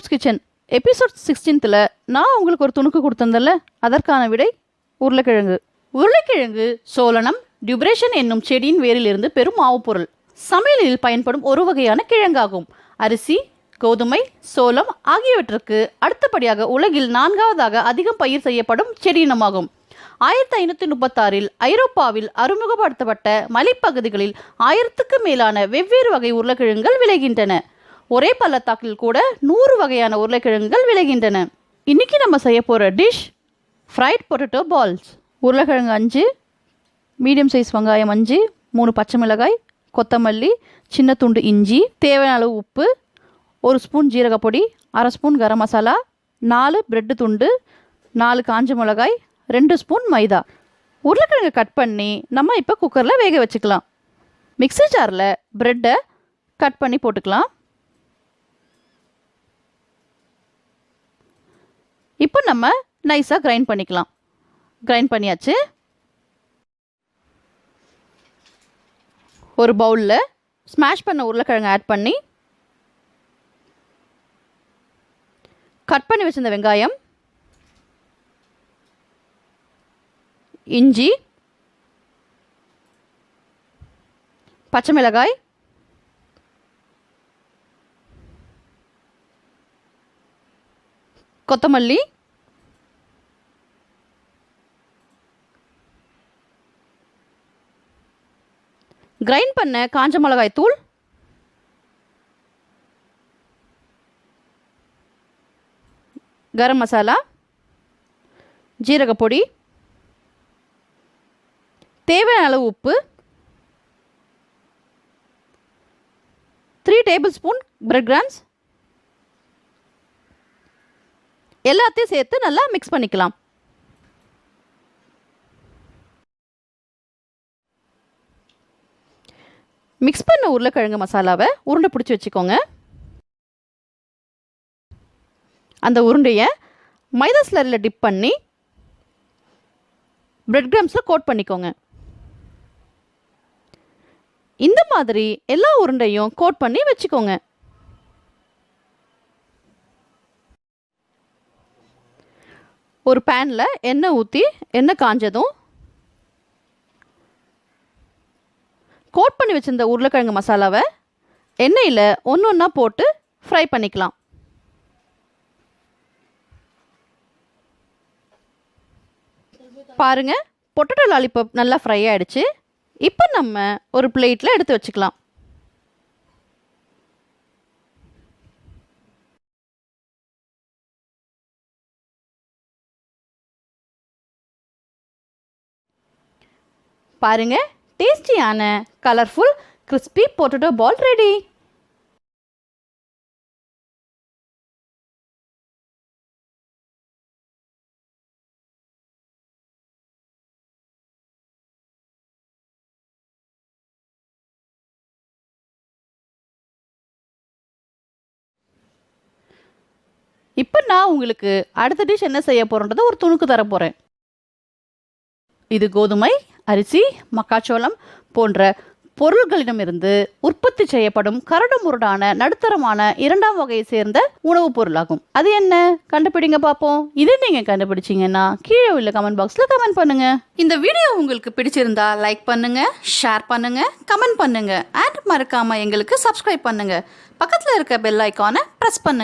Roots kitchen episode 16ல் நான் உங்களுக்கு ஒரு துணுக்கு கொடுத்திருந்தேன்ல, அதற்கான விடை உருளைக்கிழங்கு. உருளைக்கிழங்கு சோலனம் டியூப்ரேஷன் என்னும் செடியின் வேரிலிருந்து பெறும் மாவுப் பொருள். சமையலில் பயன்படும் ஒரு வகையான கிழங்காகும். அரிசி, கோதுமை, சோளம் ஆகியவற்றுக்கு அடுத்தபடியாக உலகில் 4வதாக அதிகம் பயிர் செய்யப்படும் செடியினமாகும். 1536 ஐரோப்பாவில் அறிமுகப்படுத்தப்பட்ட மலைப்பகுதிகளில் 1000க்கு மேலான வெவ்வேறு வகை உருளைக்கிழங்குகள் விளைகின்றன. ஒரே பள்ளத்தாக்கில் கூட 100 வகையான உருளைக்கிழங்குகள் விளைகின்றன. இன்னைக்கு நம்ம செய்ய போகிற டிஷ் ஃப்ரைட் பொட்டேட்டோ பால்ஸ். உருளைக்கிழங்கு 5, மீடியம் சைஸ் வெங்காயம் 5, 3 பச்சை மிளகாய், கொத்தமல்லி, சின்ன துண்டு இஞ்சி, தேவையான அளவு உப்பு, 1 spoon ஜீரகப்பொடி, 1/2 spoon garam masala, 4 bread துண்டு, 4 காஞ்ச மிளகாய், 2 ஸ்பூன் மைதா. உருளைக்கிழங்கு கட் பண்ணி நம்ம இப்போ குக்கரில் வேக வச்சுக்கலாம். மிக்ஸி ஜாரில் பிரெட்டை கட் பண்ணி போட்டுக்கலாம். இப்போ நம்ம நைஸாக கிரைண்ட் பண்ணிக்கலாம். கிரைண்ட் பண்ணியாச்சு. ஒரு பவுலில் ஸ்மாஷ் பண்ண உருளைக்கிழங்கு ஆட் பண்ணி கட் பண்ணி வச்சிருந்த வெங்காயம், இஞ்சி, பச்சை மிளகாய், கொத்தமல்லி, கிரைண்ட் பண்ண காஞ்ச மிளகாய் தூள், கரம் மசாலா, ஜீரகப்பொடி, தேவையான அளவு உப்பு, 3 டேபிள் ஸ்பூன் பிரெட் கிராம்ஸ் எல்லாத்தையும் சேர்த்து நல்லா மிக்ஸ் பண்ணிக்கலாம். மிக்ஸ் பண்ண உருளைக்கிழங்கு மசாலாவை உருண்டை பிடிச்சி வச்சுக்கோங்க. அந்த உருண்டையை மைதா ஸ்லரியில் டிப் பண்ணி பிரெட் கிராம்ஸில் கோட் பண்ணிக்கோங்க. இந்த மாதிரி எல்லா உருண்டையும் கோட் பண்ணி வச்சுக்கோங்க. ஒரு பேனில் எண்ணெய் ஊற்றி எண்ணெய் காஞ்சதும் கோட் பண்ணி வச்சிருந்த உருளைக்கிழங்கு மசாலாவை எண்ணெயில் ஒன்று ஒன்றா போட்டு ஃப்ரை பண்ணிக்கலாம். பாருங்க, பொட்டேட்டோ லாலிபாப் நல்லா ஃப்ரை ஆகிடுச்சு. இப்போ நம்ம ஒரு பிளேட்டில் எடுத்து வச்சுக்கலாம். பாருங்க, டேஸ்டியான கலர்ஃபுல் கிறிஸ்பி பொட்டேட்டோ பால் ரெடி. இப்போ நான் உங்களுக்கு அடுத்த டிஷ் என்ன செய்ய போகிறேன்றதை ஒரு துணுக்கு தர போகிறேன். இது கோதுமை, அரிசி, மக்காச்சோளம் போன்ற பொருள்களிடமிருந்து உற்பத்தி செய்யப்படும் கரடுமுரடான நடுத்தரமான 2ஆம் வகையை சேர்ந்த உணவுப் பொருளாகும். அது என்ன? கண்டுபிடிங்க பார்ப்போம். இதை நீங்கள் கண்டுபிடிச்சிங்கன்னா கீழே உள்ள கமெண்ட் பாக்ஸில் கமெண்ட் பண்ணுங்க. இந்த வீடியோ உங்களுக்கு பிடிச்சிருந்தா லைக் பண்ணுங்க, ஷேர் பண்ணுங்க, கமெண்ட் பண்ணுங்க, அண்ட் மறக்காம எங்களுக்கு சப்ஸ்கிரைப் பண்ணுங்க. பக்கத்தில் இருக்க பெல் ஐக்கானை ப்ரெஸ் பண்ணுங்க.